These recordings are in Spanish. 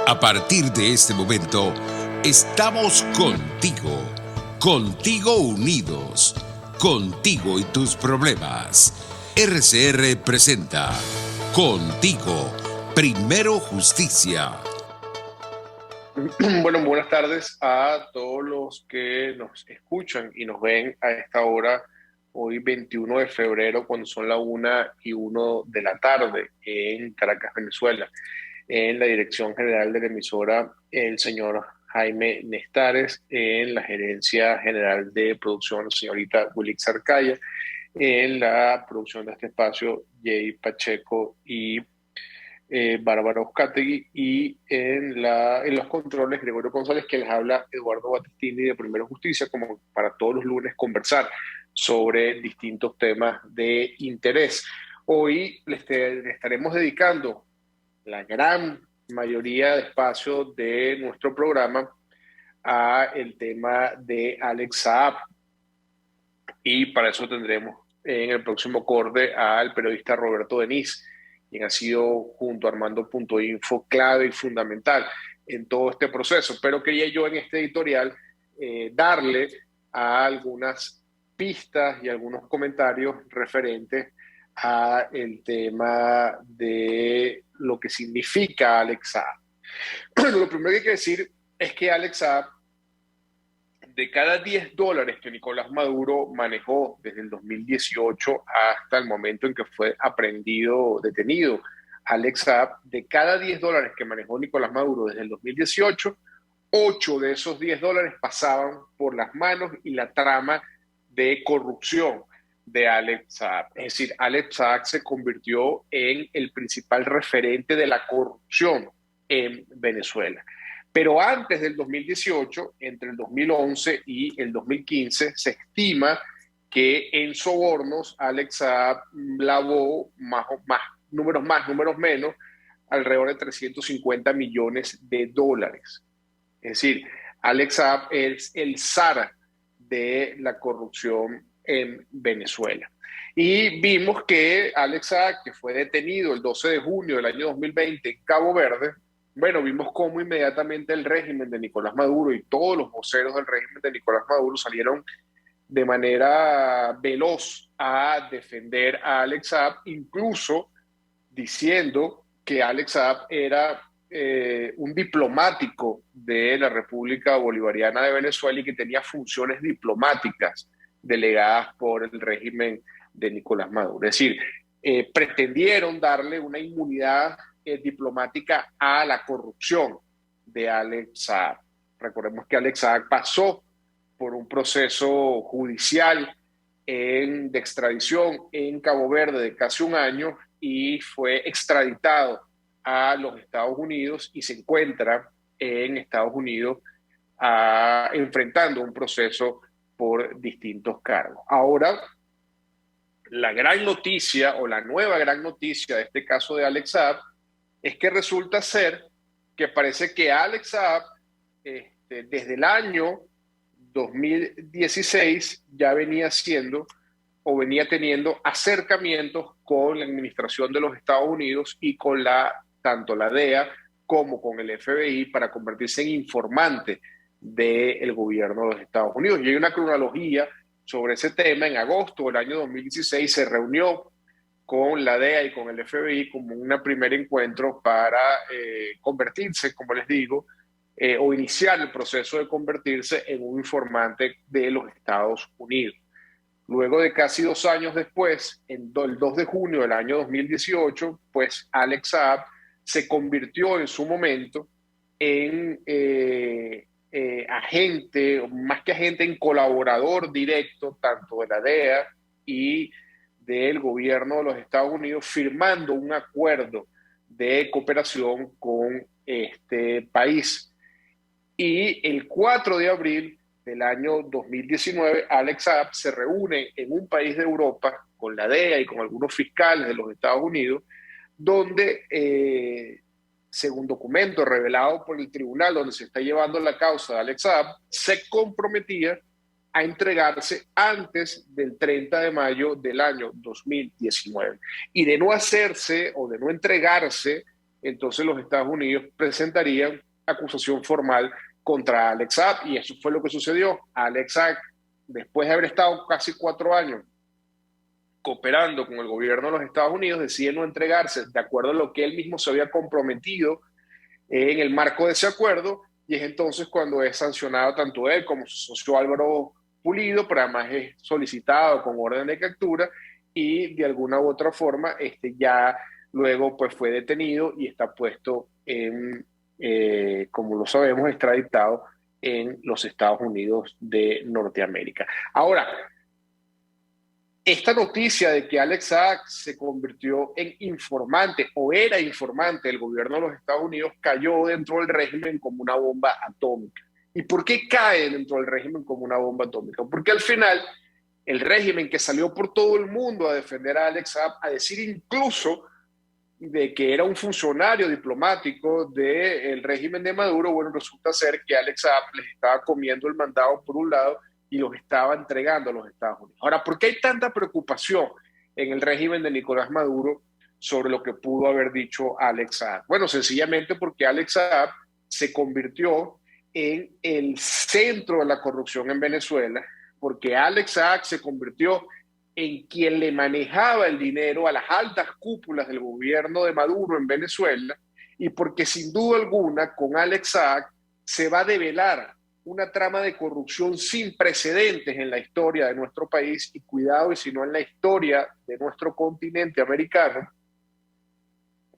A partir de este momento, estamos contigo unidos, contigo y tus problemas. RCR presenta Contigo, Primero Justicia. Bueno, buenas tardes a todos los que nos escuchan y nos ven a esta hora, hoy 21 de febrero, cuando son la 1:01 de la tarde en Caracas, Venezuela. En la dirección general de la emisora, el señor Jaime Nestares; en la gerencia general de producción, señorita Wilix Arcaya; en la producción de este espacio, Jay Pacheco y Bárbara Uzcategui; y en los controles, Gregorio González, que les habla, Eduardo Battistini, de Primero Justicia, como para todos los lunes conversar sobre distintos temas de interés. Hoy le estaremos dedicando la gran mayoría de espacio de nuestro programa a el tema de Alex Saab, y para eso tendremos en el próximo corte al periodista Roberto Denis, quien ha sido, junto a Armando.info, clave y fundamental en todo este proceso. Pero quería yo en este editorial darle a algunas pistas y algunos comentarios referentes a el tema de lo que significa Alex Saab. Lo primero que hay que decir es que Alex Saab, de cada $10 que Nicolás Maduro manejó desde el 2018 hasta el momento en que fue detenido Alex Saab, de cada $10 que manejó Nicolás Maduro desde el 2018, 8 de esos $10 pasaban por las manos y la trama de corrupción de Alex Saab. Es decir, Alex Saab se convirtió en el principal referente de la corrupción en Venezuela. Pero antes del 2018, entre el 2011 y el 2015, se estima que en sobornos Alex Saab lavó números más, números menos, alrededor de $350 millones. Es decir, Alex Saab es el zar de la corrupción en Venezuela. Y vimos que Alex Saab, que fue detenido el 12 de junio del año 2020 en Cabo Verde, bueno, vimos cómo inmediatamente el régimen de Nicolás Maduro y todos los voceros del régimen de Nicolás Maduro salieron de manera veloz a defender a Alex Saab, incluso diciendo que Alex Saab era un diplomático de la República Bolivariana de Venezuela y que tenía funciones diplomáticas delegadas por el régimen de Nicolás Maduro. Es decir, pretendieron darle una inmunidad diplomática a la corrupción de Alex Saab. Recordemos que Alex Saab pasó por un proceso judicial de extradición en Cabo Verde de casi un año y fue extraditado a los Estados Unidos y se encuentra en Estados Unidos enfrentando un proceso por distintos cargos. Ahora, la gran noticia o la nueva gran noticia de este caso de Alex Saab es que resulta ser que parece que Alex Saab, desde el año 2016, ya venía teniendo acercamientos con la administración de los Estados Unidos y con tanto la DEA como con el FBI para convertirse en informante del gobierno de los Estados Unidos. Y hay una cronología sobre ese tema. En agosto del año 2016 se reunió con la DEA y con el FBI como un primer encuentro para convertirse, como les digo, o iniciar el proceso de convertirse en un informante de los Estados Unidos. Luego de casi 2 años después, el 2 de junio del año 2018, pues Alex Saab se convirtió en su momento en agente, más que agente, en colaborador directo tanto de la DEA y del gobierno de los Estados Unidos, firmando un acuerdo de cooperación con este país. Y el 4 de abril del año 2019, Alex Saab se reúne en un país de Europa con la DEA y con algunos fiscales de los Estados Unidos, donde, según documento revelado por el tribunal donde se está llevando la causa de Alex Saab, se comprometía a entregarse antes del 30 de mayo del año 2019. Y de no hacerse o de no entregarse entonces los Estados Unidos presentarían acusación formal contra Alex Saab, y eso fue lo que sucedió. Alex Saab, después de haber estado casi 4 años cooperando con el gobierno de los Estados Unidos, decide no entregarse de acuerdo a lo que él mismo se había comprometido en el marco de ese acuerdo, y es entonces cuando es sancionado tanto él como su socio Álvaro Pulido, pero además es solicitado con orden de captura, y de alguna u otra forma ya luego pues fue detenido y está puesto en, como lo sabemos, extraditado en los Estados Unidos de Norteamérica. Ahora, esta noticia de que Alex Saab se convirtió en informante o era informante del gobierno de los Estados Unidos cayó dentro del régimen como una bomba atómica. ¿Y por qué cae dentro del régimen como una bomba atómica? Porque al final el régimen, que salió por todo el mundo a defender a Alex Saab, a decir incluso de que era un funcionario diplomático del régimen de Maduro, bueno, resulta ser que Alex Saab les estaba comiendo el mandado por un lado y los estaba entregando a los Estados Unidos. Ahora, ¿por qué hay tanta preocupación en el régimen de Nicolás Maduro sobre lo que pudo haber dicho Alex Saab? Bueno, sencillamente porque Alex Saab se convirtió en el centro de la corrupción en Venezuela, porque Alex Saab se convirtió en quien le manejaba el dinero a las altas cúpulas del gobierno de Maduro en Venezuela, y porque sin duda alguna con Alex Saab se va a develar una trama de corrupción sin precedentes en la historia de nuestro país, y cuidado, y si no en la historia de nuestro continente americano,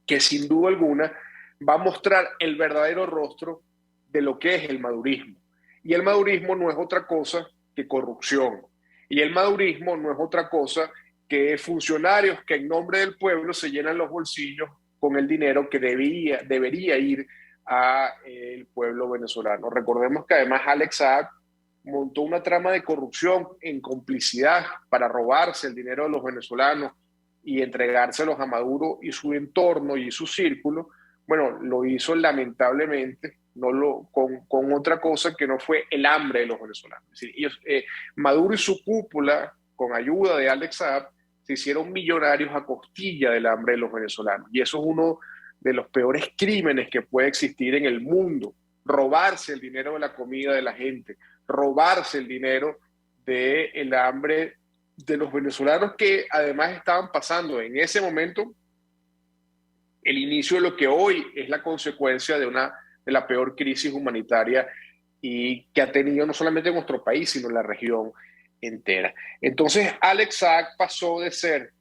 que sin duda alguna va a mostrar el verdadero rostro de lo que es el madurismo. Y el madurismo no es otra cosa que corrupción. Y el madurismo no es otra cosa que funcionarios que en nombre del pueblo se llenan los bolsillos con el dinero que debería ir al pueblo venezolano. Recordemos que además Alex Saab montó una trama de corrupción en complicidad para robarse el dinero de los venezolanos y entregárselos a Maduro y su entorno y su círculo. Bueno, lo hizo lamentablemente con otra cosa que no fue el hambre de los venezolanos. Es decir, Maduro y su cúpula, con ayuda de Alex Saab, se hicieron millonarios a costilla del hambre de los venezolanos. Y eso es uno de los peores crímenes que puede existir en el mundo: robarse el dinero de la comida de la gente, robarse el dinero del hambre de los venezolanos, que además estaban pasando en ese momento el inicio de lo que hoy es la consecuencia de la peor crisis humanitaria y que ha tenido no solamente nuestro país, sino la región entera. Entonces, Alex Saab pasó de ser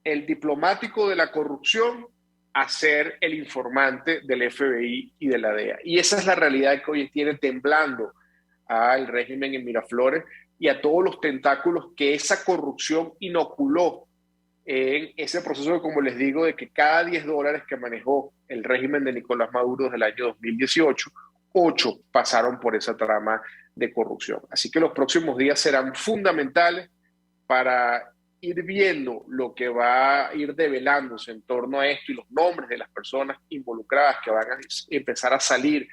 el diplomático de la corrupción a ser el informante del FBI y de la DEA. Y esa es la realidad que hoy tiene temblando al régimen en Miraflores y a todos los tentáculos que esa corrupción inoculó en ese proceso, como les digo, de que cada $10 que manejó el régimen de Nicolás Maduro desde el año 2018, 8 pasaron por esa trama de corrupción. Así que los próximos días serán fundamentales para ir viendo lo que va a ir develándose en torno a esto y los nombres de las personas involucradas que van a empezar a salir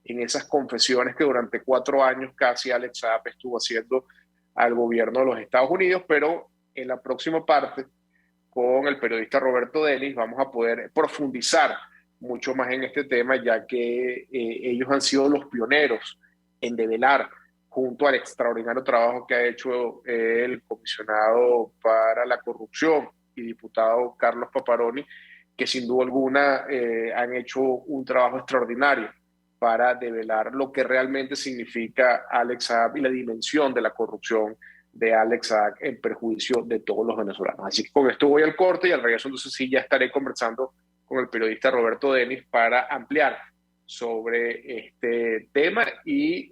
en esas confesiones que durante 4 años casi Alex Saab estuvo haciendo al gobierno de los Estados Unidos. Pero en la próxima parte, con el periodista Roberto Denis, vamos a poder profundizar mucho más en este tema, ya que ellos han sido los pioneros en develar, junto al extraordinario trabajo que ha hecho el comisionado para la corrupción y diputado Carlos Paparoni, que sin duda alguna han hecho un trabajo extraordinario para develar lo que realmente significa Alex Saab y la dimensión de la corrupción de Alex Saab en perjuicio de todos los venezolanos. Así que con esto voy al corte, y al regreso entonces sí ya estaré conversando con el periodista Roberto Denis para ampliar sobre este tema y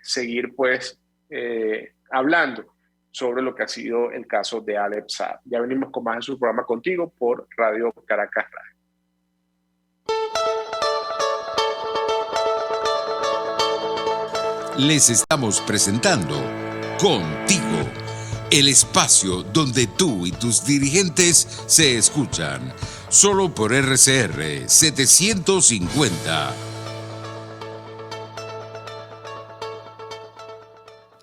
seguir pues hablando sobre lo que ha sido el caso de Alex Saab. Ya venimos con más de su programa Contigo por Radio Caracas Radio. Les estamos presentando Contigo, el espacio donde tú y tus dirigentes se escuchan, solo por RCR 750.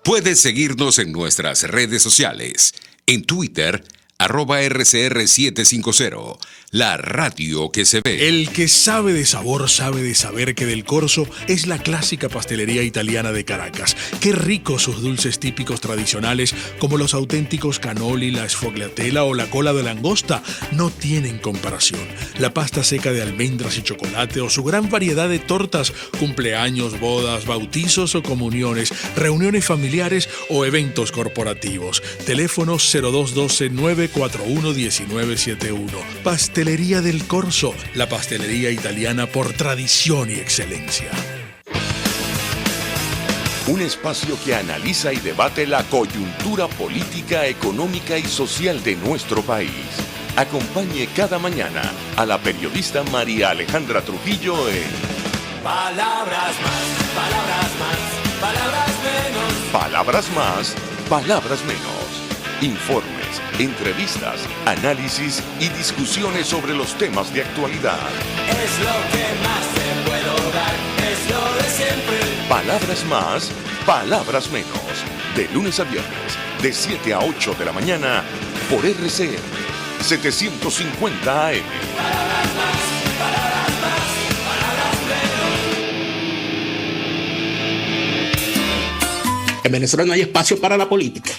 Puedes seguirnos en nuestras redes sociales. En Twitter, @RCR750, la radio que se ve. El que sabe de sabor sabe de saber que Del Corso es la clásica pastelería italiana de Caracas. Qué ricos sus dulces típicos tradicionales, como los auténticos cannoli, la sfogliatella o la cola de langosta, no tienen comparación. La pasta seca de almendras y chocolate o su gran variedad de tortas, cumpleaños, bodas, bautizos o comuniones, reuniones familiares o eventos corporativos. Teléfono 0212-941-1971. Pastelería Del Corso, la pastelería italiana por tradición y excelencia. Un espacio que analiza y debate la coyuntura política, económica y social de nuestro país. Acompañe cada mañana a la periodista María Alejandra Trujillo en Palabras más, palabras más, palabras menos. Palabras más, palabras menos. Informes, entrevistas, análisis y discusiones sobre los temas de actualidad. Es lo que más te puedo dar, es lo de siempre. Palabras más, palabras menos. De lunes a viernes, de 7 a 8 de la mañana, por RCR 750 AM. Palabras más, palabras más, palabras menos. En Venezuela no hay espacio para la política.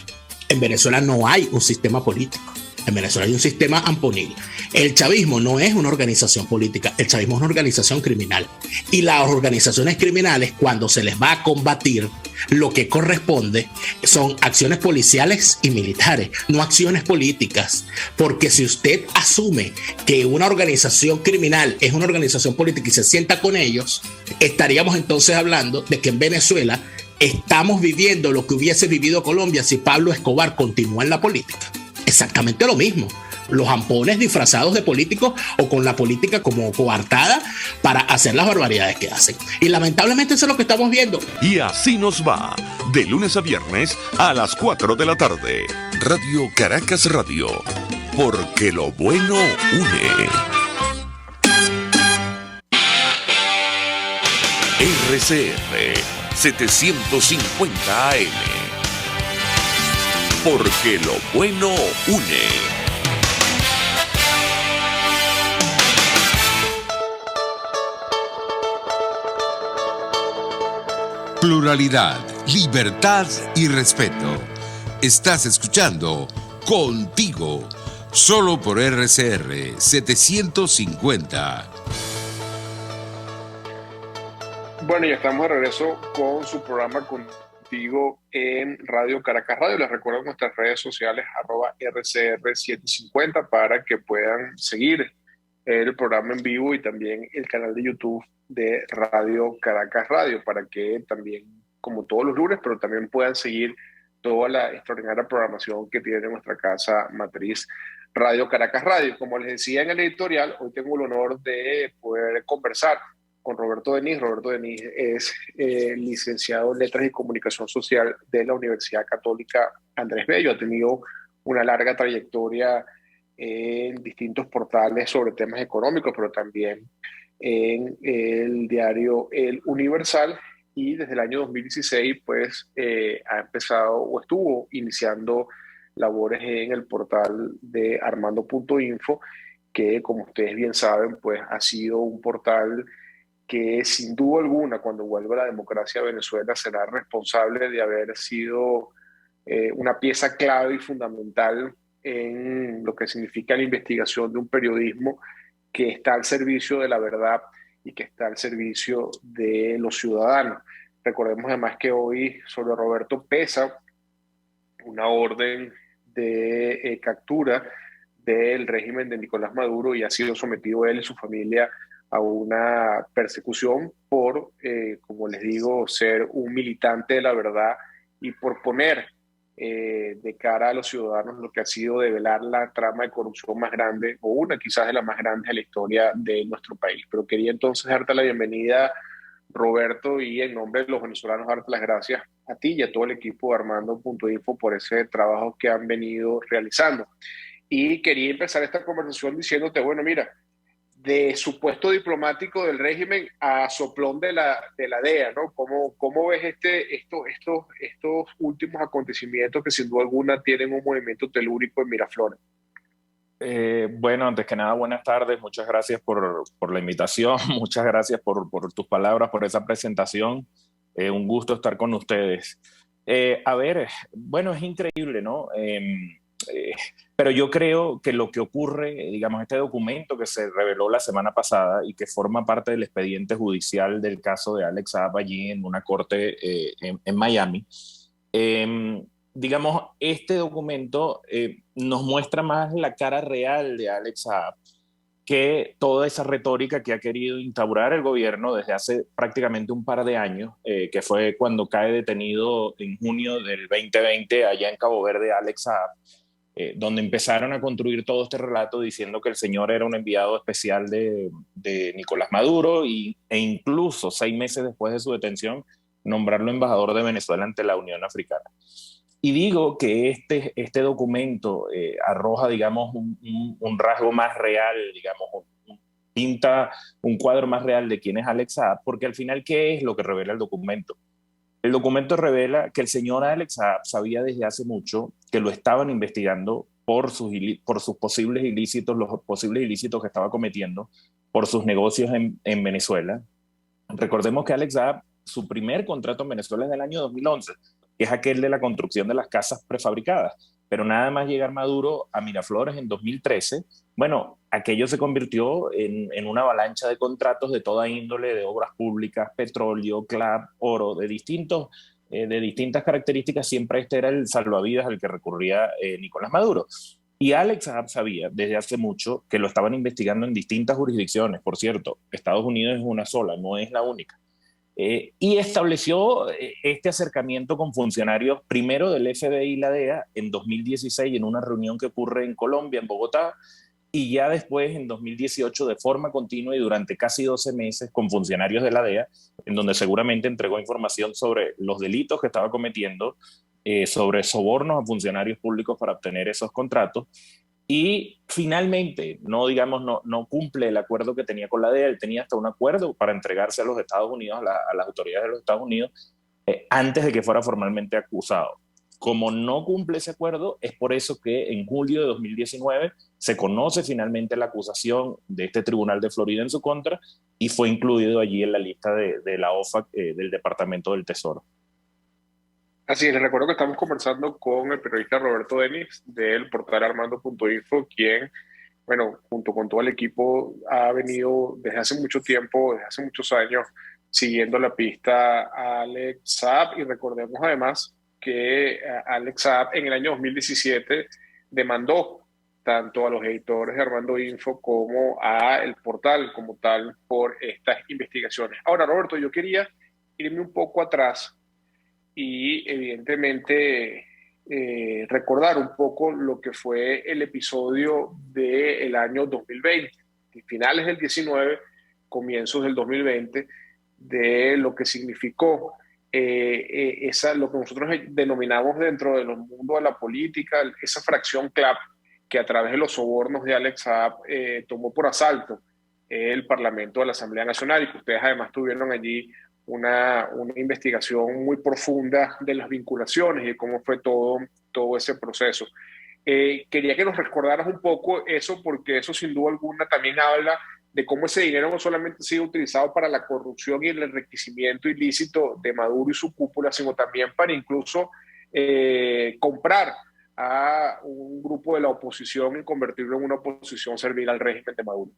En Venezuela no hay un sistema político. En Venezuela hay un sistema amponil. El chavismo no es una organización política, el chavismo es una organización criminal. Y las organizaciones criminales, cuando se les va a combatir, lo que corresponde son acciones policiales y militares, no acciones políticas. Porque si usted asume que una organización criminal es una organización política y se sienta con ellos, estaríamos entonces hablando de que en Venezuela estamos viviendo lo que hubiese vivido Colombia si Pablo Escobar continúa en la política. Exactamente lo mismo. Los ampones disfrazados de políticos o con la política como coartada para hacer las barbaridades que hacen. Y lamentablemente eso es lo que estamos viendo. Y así nos va, de lunes a viernes a las 4 de la tarde. Radio Caracas Radio, porque lo bueno une. RCR 750 AM. Porque lo bueno une. Pluralidad, libertad y respeto. Estás escuchando Contigo, solo por RCR 750. Bueno, ya estamos de regreso con su programa Contigo en Radio Caracas Radio. Les recuerdo nuestras redes sociales @RCR750 para que puedan seguir el programa en vivo y también el canal de YouTube de Radio Caracas Radio, para que también, como todos los lunes, pero también puedan seguir toda la extraordinaria programación que tiene nuestra casa matriz Radio Caracas Radio. Como les decía en el editorial, hoy tengo el honor de poder conversar con Roberto Denis. Roberto Denis es licenciado en Letras y Comunicación Social de la Universidad Católica Andrés Bello. Ha tenido una larga trayectoria en distintos portales sobre temas económicos, pero también en el diario El Universal, y desde el año 2016 pues ha empezado o estuvo iniciando labores en el portal de Armando.info, que, como ustedes bien saben, pues ha sido un portal que sin duda alguna, cuando vuelva la democracia a Venezuela, será responsable de haber sido una pieza clave y fundamental en lo que significa la investigación de un periodismo que está al servicio de la verdad y que está al servicio de los ciudadanos. Recordemos además que hoy sobre Roberto pesa una orden de captura del régimen de Nicolás Maduro, y ha sido sometido él y su familia a una persecución por, como les digo, ser un militante de la verdad y por poner de cara a los ciudadanos lo que ha sido develar la trama de corrupción más grande, o una quizás de las más grandes de la historia de nuestro país. Pero quería entonces darte la bienvenida, Roberto, y en nombre de los venezolanos darte las gracias a ti y a todo el equipo de Armando.info por ese trabajo que han venido realizando. Y quería empezar esta conversación diciéndote, bueno, mira, de supuesto diplomático del régimen a soplón de la DEA, ¿no? ¿Cómo ves estos últimos acontecimientos que sin duda alguna tienen un movimiento telúrico en Miraflores? Bueno, antes que nada, buenas tardes. Muchas gracias por la invitación. Muchas gracias por tus palabras, por esa presentación. Un gusto estar con ustedes. A ver, bueno, es increíble, ¿no? Eh, pero yo creo que lo que ocurre, digamos, este documento que se reveló la semana pasada y que forma parte del expediente judicial del caso de Alex Saab allí en una corte en Miami, digamos, este documento nos muestra más la cara real de Alex Saab que toda esa retórica que ha querido instaurar el gobierno desde hace prácticamente un par de años, que fue cuando cae detenido en junio del 2020 allá en Cabo Verde Alex Saab, donde empezaron a construir todo este relato diciendo que el señor era un enviado especial de Nicolás Maduro e incluso 6 meses después de su detención nombrarlo embajador de Venezuela ante la Unión Africana. Y digo que este documento arroja, digamos, un rasgo más real, digamos, pinta un cuadro más real de quién es Alex Saab, porque al final, ¿qué es lo que revela el documento? El documento revela que el señor Alex Saab sabía desde hace mucho que lo estaban investigando por sus posibles ilícitos, los posibles ilícitos que estaba cometiendo por sus negocios en Venezuela. Recordemos que Alex Saab, su primer contrato en Venezuela es del año 2011, que es aquel de la construcción de las casas prefabricadas. Pero nada más llegar Maduro a Miraflores en 2013, bueno, aquello se convirtió en una avalancha de contratos de toda índole, de obras públicas, petróleo, CLAP, oro, de distintas características. Siempre este era el salvavidas al que recurría Nicolás Maduro. Y Alex Saab sabía desde hace mucho que lo estaban investigando en distintas jurisdicciones. Por cierto, Estados Unidos es una sola, no es la única. Y estableció este acercamiento con funcionarios primero del FBI y la DEA en 2016 en una reunión que ocurre en Colombia, en Bogotá, y ya después en 2018 de forma continua y durante casi 12 meses con funcionarios de la DEA, en donde seguramente entregó información sobre los delitos que estaba cometiendo, sobre sobornos a funcionarios públicos para obtener esos contratos. Y finalmente, no cumple el acuerdo que tenía con la DEA. Él tenía hasta un acuerdo para entregarse a los Estados Unidos, a las autoridades de los Estados Unidos, antes de que fuera formalmente acusado. Como no cumple ese acuerdo, es por eso que en julio de 2019 se conoce finalmente la acusación de este tribunal de Florida en su contra y fue incluido allí en la lista de la OFAC del Departamento del Tesoro. Así es, les recuerdo que estamos conversando con el periodista Roberto Denis del portal Armando.info, quien, bueno, junto con todo el equipo ha venido desde hace mucho tiempo, desde hace muchos años, siguiendo la pista a Alex Saab. Y recordemos además que Alex Saab en el año 2017 demandó tanto a los editores de Armando.info como a el portal como tal por estas investigaciones. Ahora, Roberto, yo quería irme un poco atrás y evidentemente recordar un poco lo que fue el episodio del año 2020, finales del 19, comienzos del 2020, de lo que significó lo que nosotros denominamos dentro del mundo de la política, esa fracción CLAP que a través de los sobornos de Alex Saab tomó por asalto el Parlamento de la Asamblea Nacional, y que ustedes además tuvieron allí una investigación muy profunda de las vinculaciones y de cómo fue todo ese proceso. Quería que nos recordaras un poco eso, porque eso sin duda alguna también habla de cómo ese dinero no solamente ha sido utilizado para la corrupción y el enriquecimiento ilícito de Maduro y su cúpula, sino también para incluso comprar a un grupo de la oposición y convertirlo en una oposición servil al régimen de Maduro.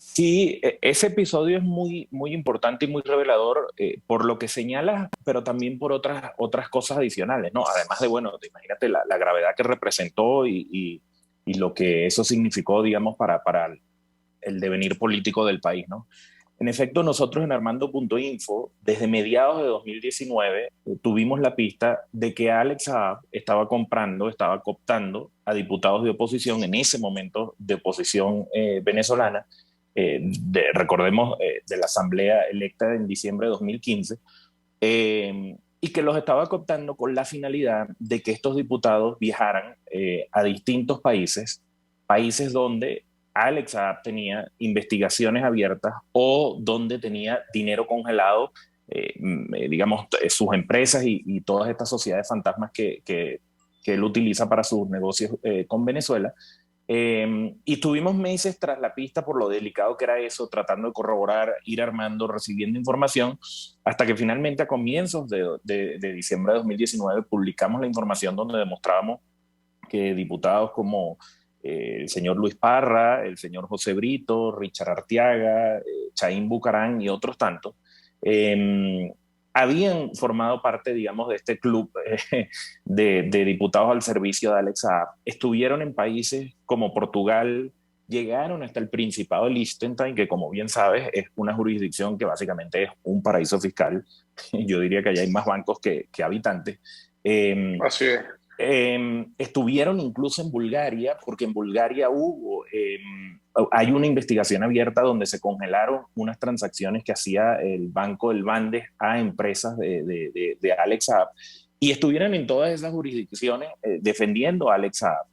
Sí, ese episodio es muy, muy importante y muy revelador por lo que señala, pero también por otras cosas adicionales, ¿no? Además de, bueno, imagínate la gravedad que representó y lo que eso significó, digamos, para el devenir político del país, ¿no? En efecto, nosotros en Armando.info, desde mediados de 2019, tuvimos la pista de que Alex Saab estaba cooptando a diputados de oposición, en ese momento de oposición venezolana, recordemos, de la asamblea electa en diciembre de 2015, y que los estaba cooptando con la finalidad de que estos diputados viajaran a distintos países donde Alex Saab tenía investigaciones abiertas o donde tenía dinero congelado, digamos, sus empresas y todas estas sociedades fantasmas que él utiliza para sus negocios con Venezuela. Y tuvimos meses tras la pista por lo delicado que era eso, tratando de corroborar, ir armando, recibiendo información, hasta que finalmente a comienzos de diciembre de 2019 publicamos la información donde demostrábamos que diputados como el señor Luis Parra, el señor José Brito, Richard Arteaga, Chaín Bucarán y otros tantos, habían formado parte, digamos, de este club de diputados al servicio de Alex Saab. Estuvieron en países como Portugal, llegaron hasta el Principado de Liechtenstein, que como bien sabes es una jurisdicción que básicamente es un paraíso fiscal. Yo diría que allá hay más bancos que habitantes. Así es. Estuvieron incluso en Bulgaria, porque en Bulgaria hay una investigación abierta donde se congelaron unas transacciones que hacía el banco del Bandes a empresas de Alex Saab, y estuvieron en todas esas jurisdicciones defendiendo a Alex Saab.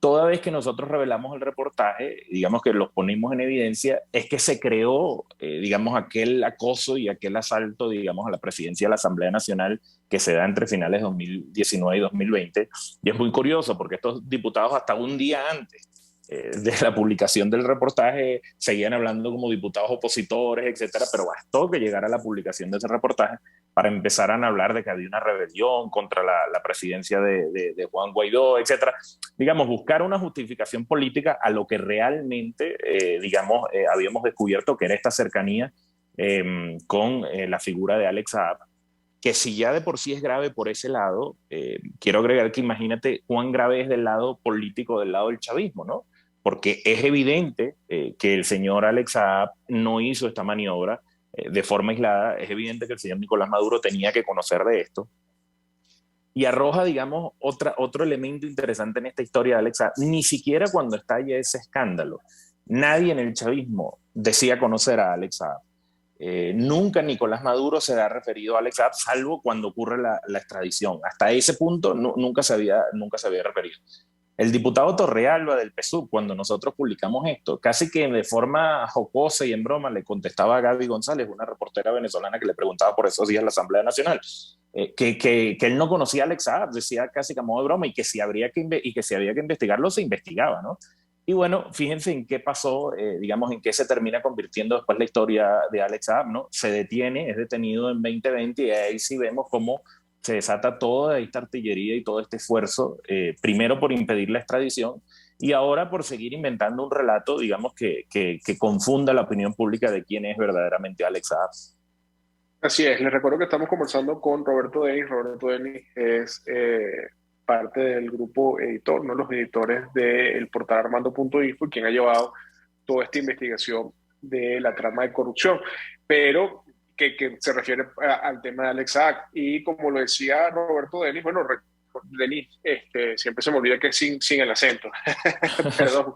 Toda vez que nosotros revelamos el reportaje, digamos que los ponemos en evidencia, es que se creó, digamos, aquel acoso y aquel asalto, digamos, a la presidencia de la Asamblea Nacional que se da entre finales de 2019 y 2020. Y es muy curioso porque estos diputados hasta un día antes de la publicación del reportaje seguían hablando como diputados opositores, etcétera, pero bastó que llegara la publicación de ese reportaje para empezar a hablar de que había una rebelión contra la presidencia de Juan Guaidó, etcétera. Digamos, buscar una justificación política a lo que realmente, digamos, habíamos descubierto que era esta cercanía con la figura de Alex Saab, que si ya de por sí es grave por ese lado, quiero agregar que imagínate cuán grave es del lado político, del lado del chavismo, ¿no? Porque es evidente que el señor Alex Saab no hizo esta maniobra de forma aislada. Es evidente que el señor Nicolás Maduro tenía que conocer de esto. Y arroja, digamos, otro elemento interesante en esta historia de Alex Saab. Ni siquiera cuando estalla ese escándalo, nadie en el chavismo decía conocer a Alex Saab. Nunca Nicolás Maduro se ha referido a Alex Saab, salvo cuando ocurre la extradición. Hasta ese punto nunca se había referido. El diputado Torrealba del PSUV, cuando nosotros publicamos esto, casi que de forma jocosa y en broma le contestaba a Gaby González, una reportera venezolana que le preguntaba por esos días en la Asamblea Nacional, que él no conocía a Alex Saab, decía casi que a modo de broma, y que si había que investigarlo, se investigaba, ¿no? Y bueno, fíjense en qué pasó, digamos, en qué se termina convirtiendo después la historia de Alex Saab, ¿no? Es detenido en 2020 y ahí sí vemos cómo se desata toda esta artillería y todo este esfuerzo, primero por impedir la extradición y ahora por seguir inventando un relato, digamos, que confunda la opinión pública de quién es verdaderamente Alex Saab. Así es, les recuerdo que estamos conversando con Roberto Denis. Roberto Denis es parte del grupo editor, ¿no? Los editores del portal Armando.info, quien ha llevado toda esta investigación de la trama de corrupción, pero que se refiere al tema de Alex Saab. Y como lo decía Roberto Denis, bueno, Denis, siempre se me olvida que es sin el acento, perdón.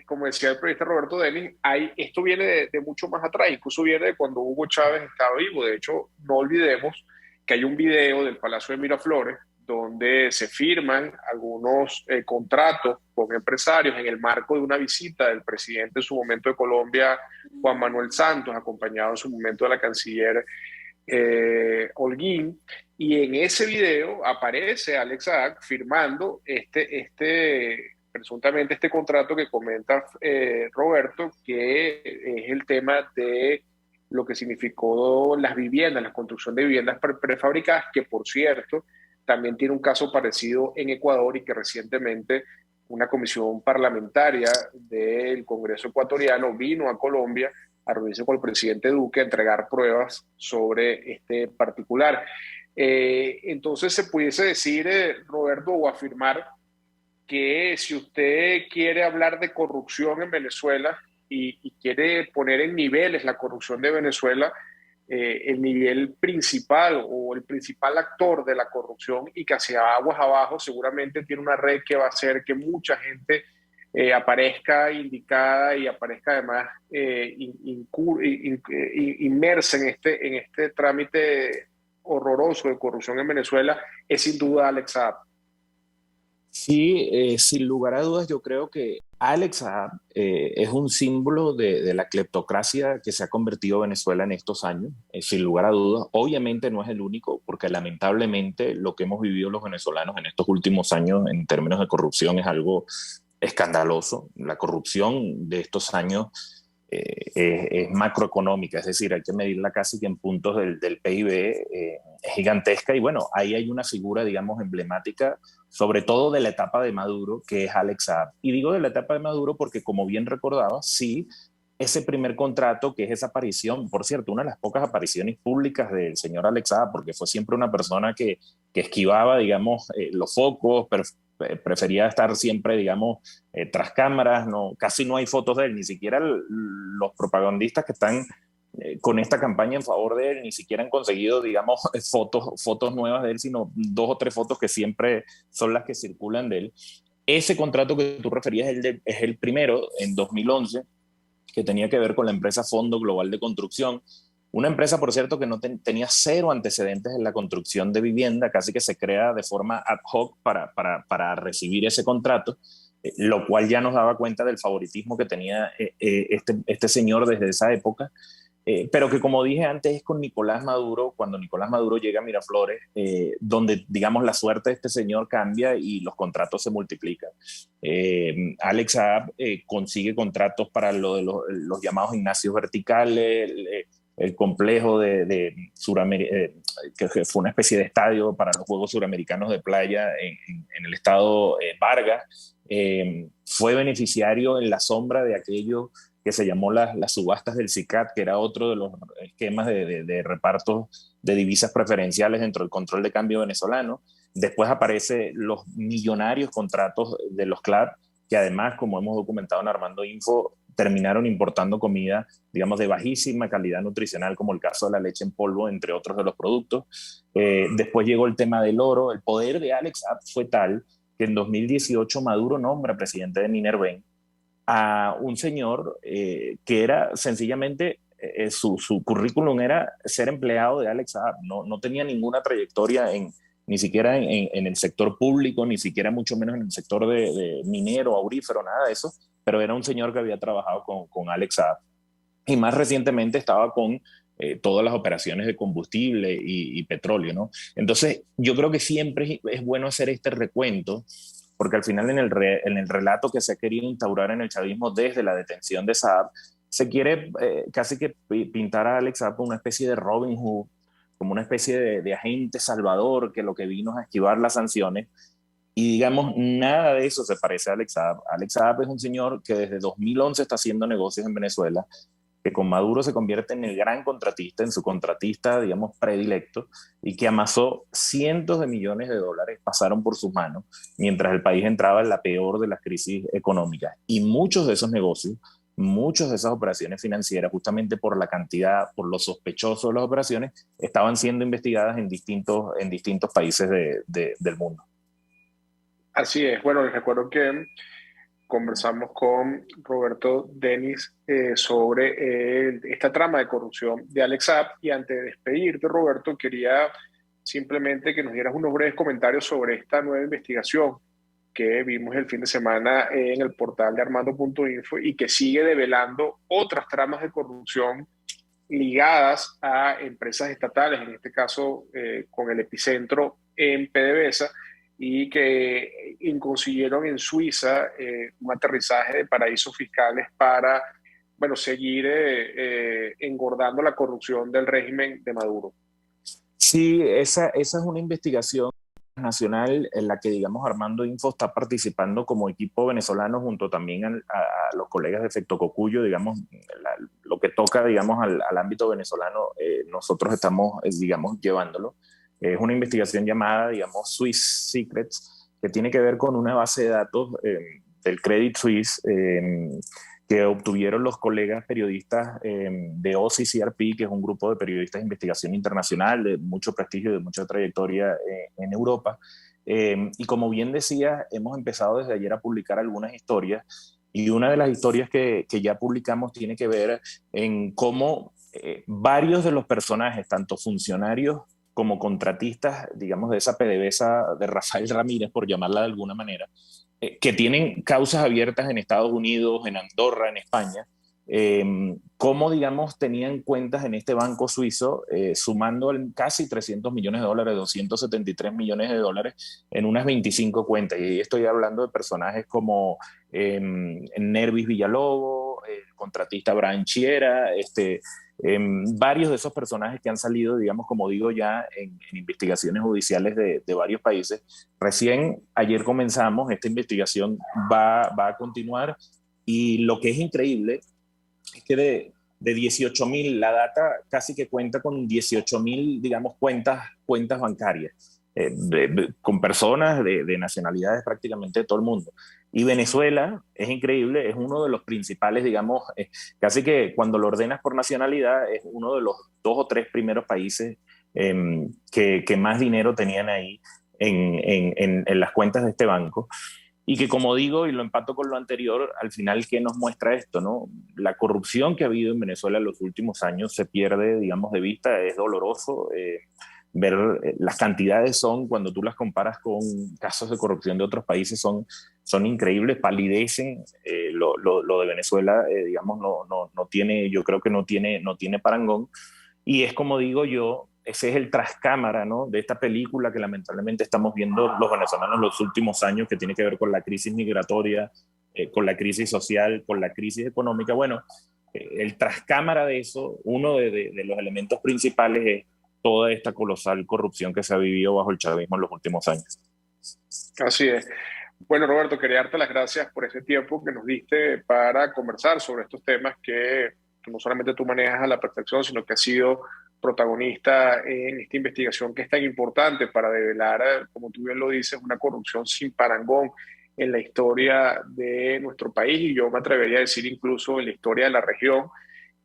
Como decía el periodista Roberto Denis, esto viene de mucho más atrás, incluso viene de cuando Hugo Chávez estaba vivo. De hecho, no olvidemos que hay un video del Palacio de Miraflores donde se firman algunos contratos con empresarios en el marco de una visita del presidente en su momento de Colombia, Juan Manuel Santos, acompañado en su momento de la canciller Holguín, y en ese video aparece Alex Saab firmando presuntamente este contrato que comenta Roberto, que es el tema de lo que significó las viviendas, la construcción de viviendas prefabricadas, que por cierto también tiene un caso parecido en Ecuador y que recientemente una comisión parlamentaria del Congreso ecuatoriano vino a Colombia a reunirse con el presidente Duque a entregar pruebas sobre este particular. Entonces se pudiese decir, Roberto, o afirmar que si usted quiere hablar de corrupción en Venezuela y quiere poner en niveles la corrupción de Venezuela, el nivel principal o el principal actor de la corrupción y que hacia aguas abajo seguramente tiene una red que va a hacer que mucha gente aparezca indicada y aparezca además inmersa en este trámite horroroso de corrupción en Venezuela, es sin duda Alex Saab. Sí, sin lugar a dudas, yo creo que Alex Saab es un símbolo de la cleptocracia que se ha convertido Venezuela en estos años, sin lugar a dudas. Obviamente no es el único, porque lamentablemente lo que hemos vivido los venezolanos en estos últimos años en términos de corrupción es algo escandaloso. La corrupción de estos años es macroeconómica, es decir, hay que medirla casi que en puntos del PIB, es gigantesca, y bueno, ahí hay una figura, digamos, emblemática, sobre todo de la etapa de Maduro, que es Alex Saab. Y digo de la etapa de Maduro porque, como bien recordaba, sí, ese primer contrato, que es esa aparición, por cierto, una de las pocas apariciones públicas del señor Alex Saab, porque fue siempre una persona que esquivaba, digamos, los focos, prefería estar siempre, digamos, tras cámaras, casi no hay fotos de él, ni siquiera los propagandistas que están con esta campaña en favor de él, ni siquiera han conseguido, digamos, fotos nuevas de él, sino 2 o 3 fotos que siempre son las que circulan de él. Ese contrato que tú referías es el primero, en 2011, que tenía que ver con la empresa Fondo Global de Construcción, una empresa, por cierto, que no tenía cero antecedentes en la construcción de vivienda, casi que se crea de forma ad hoc para recibir ese contrato, lo cual ya nos daba cuenta del favoritismo que tenía este señor desde esa época, pero que, como dije antes, es con Nicolás Maduro, cuando Nicolás Maduro llega a Miraflores, donde, digamos, la suerte de este señor cambia y los contratos se multiplican. Alex Saab consigue contratos para lo de los llamados gimnasios verticales, el complejo de Suramérica, que fue una especie de estadio para los Juegos Suramericanos de Playa en el estado Vargas. Fue beneficiario en la sombra de aquello que se llamó las subastas del SICAT, que era otro de los esquemas de repartos de divisas preferenciales dentro del control de cambio venezolano. Después aparecen los millonarios contratos de los CLAP, que además, como hemos documentado en Armando Info, terminaron importando comida, digamos, de bajísima calidad nutricional, como el caso de la leche en polvo, entre otros de los productos. Después llegó el tema del oro. El poder de Alex Saab fue tal que en 2018 Maduro nombra presidente de Minerven a un señor que era sencillamente, su currículum era ser empleado de Alex Saab. No tenía ninguna trayectoria ni siquiera en el sector público, ni siquiera mucho menos en el sector de minero, aurífero, nada de eso, pero era un señor que había trabajado con Alex Saab. Y más recientemente estaba con todas las operaciones de combustible y petróleo, ¿no? Entonces, yo creo que siempre es bueno hacer este recuento, porque al final en el relato que se ha querido instaurar en el chavismo desde la detención de Saab, se quiere casi que pintar a Alex Saab como una especie de Robin Hood, como una especie de agente salvador que lo que vino es a esquivar las sanciones. Y digamos, nada de eso se parece a Alex Saab. Alex Saab es un señor que desde 2011 está haciendo negocios en Venezuela, que con Maduro se convierte en el gran contratista, en su contratista, digamos, predilecto, y que amasó cientos de millones de dólares, pasaron por sus manos, mientras el país entraba en la peor de las crisis económicas. Y muchos de esos negocios, muchas de esas operaciones financieras, justamente por la cantidad, por lo sospechoso de las operaciones, estaban siendo investigadas en distintos países del mundo. Así es. Bueno, les recuerdo que conversamos con Roberto Denis sobre esta trama de corrupción de Alex Saab, y antes de despedirte, Roberto, quería simplemente que nos dieras unos breves comentarios sobre esta nueva investigación que vimos el fin de semana en el portal de armando.info y que sigue develando otras tramas de corrupción ligadas a empresas estatales, en este caso con el epicentro en PDVSA, y que consiguieron en Suiza un aterrizaje de paraísos fiscales para, bueno, seguir engordando la corrupción del régimen de Maduro. Sí, esa es una investigación nacional en la que, digamos, Armando Info está participando como equipo venezolano junto también a los colegas de Efecto Cocuyo, digamos, lo que toca, digamos, al ámbito venezolano, nosotros estamos, digamos, llevándolo. Es una investigación llamada, digamos, Swiss Secrets, que tiene que ver con una base de datos del Credit Suisse que obtuvieron los colegas periodistas de OCCRP, que es un grupo de periodistas de investigación internacional de mucho prestigio y de mucha trayectoria en Europa. Y como bien decía, hemos empezado desde ayer a publicar algunas historias, y una de las historias que ya publicamos tiene que ver en cómo varios de los personajes, tanto funcionarios como contratistas, digamos, de esa PDVSA de Rafael Ramírez, por llamarla de alguna manera, que tienen causas abiertas en Estados Unidos, en Andorra, en España, cómo, digamos, tenían cuentas en este banco suizo, sumando casi $300 millones, 273 millones de dólares en unas 25 cuentas. Y estoy hablando de personajes como Nervis Villalobos, el contratista Abraham Chiera, varios de esos personajes que han salido, digamos, como digo, ya en investigaciones judiciales de varios países. Recién ayer comenzamos, esta investigación va a continuar, y lo que es increíble es que de 18.000, la data casi que cuenta con 18.000, digamos, cuentas bancarias, con personas de nacionalidades prácticamente de todo el mundo. Y Venezuela, es increíble, es uno de los principales, digamos, casi que cuando lo ordenas por nacionalidad, es uno de los 2 o 3 primeros países que más dinero tenían ahí en las cuentas de este banco. Y que, como digo, y lo empato con lo anterior, al final, ¿qué nos muestra esto, no? La corrupción que ha habido en Venezuela en los últimos años se pierde, digamos, de vista. Es doloroso ver las cantidades, cuando tú las comparas con casos de corrupción de otros países, son increíbles, palidecen. Lo de Venezuela, digamos, no tiene, yo creo que no tiene parangón. Y es como digo yo, ese es el trascámara, ¿no?, de esta película que lamentablemente estamos viendo los venezolanos en los últimos años, que tiene que ver con la crisis migratoria, con la crisis social, con la crisis económica. Bueno, el trascámara de eso, uno de los elementos principales es toda esta colosal corrupción que se ha vivido bajo el chavismo en los últimos años. Así es. Bueno, Roberto, quería darte las gracias por ese tiempo que nos diste para conversar sobre estos temas que no solamente tú manejas a la perfección, sino que has sido protagonista en esta investigación que es tan importante para develar, como tú bien lo dices, una corrupción sin parangón en la historia de nuestro país, y yo me atrevería a decir incluso en la historia de la región,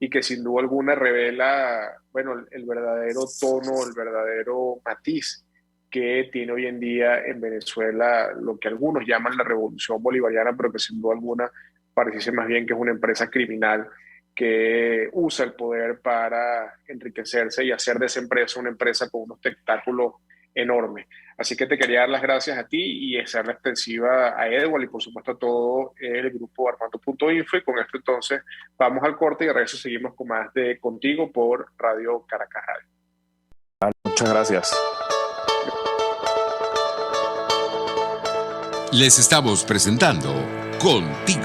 y que sin duda alguna revela, bueno, el verdadero tono, el verdadero matiz que tiene hoy en día en Venezuela lo que algunos llaman la revolución bolivariana, pero que sin duda alguna parece más bien que es una empresa criminal que usa el poder para enriquecerse y hacer de esa empresa una empresa con un espectáculo enorme. Así que te quería dar las gracias a ti y hacerla extensiva a Edward y por supuesto a todo el grupo Armando.info. Y con esto entonces vamos al corte y de regreso seguimos con más de Contigo por Radio Caracas Radio. Muchas gracias. Les estamos presentando Contigo,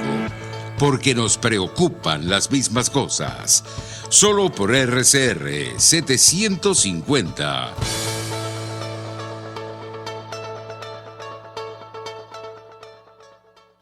porque nos preocupan las mismas cosas. Solo por RCR 750.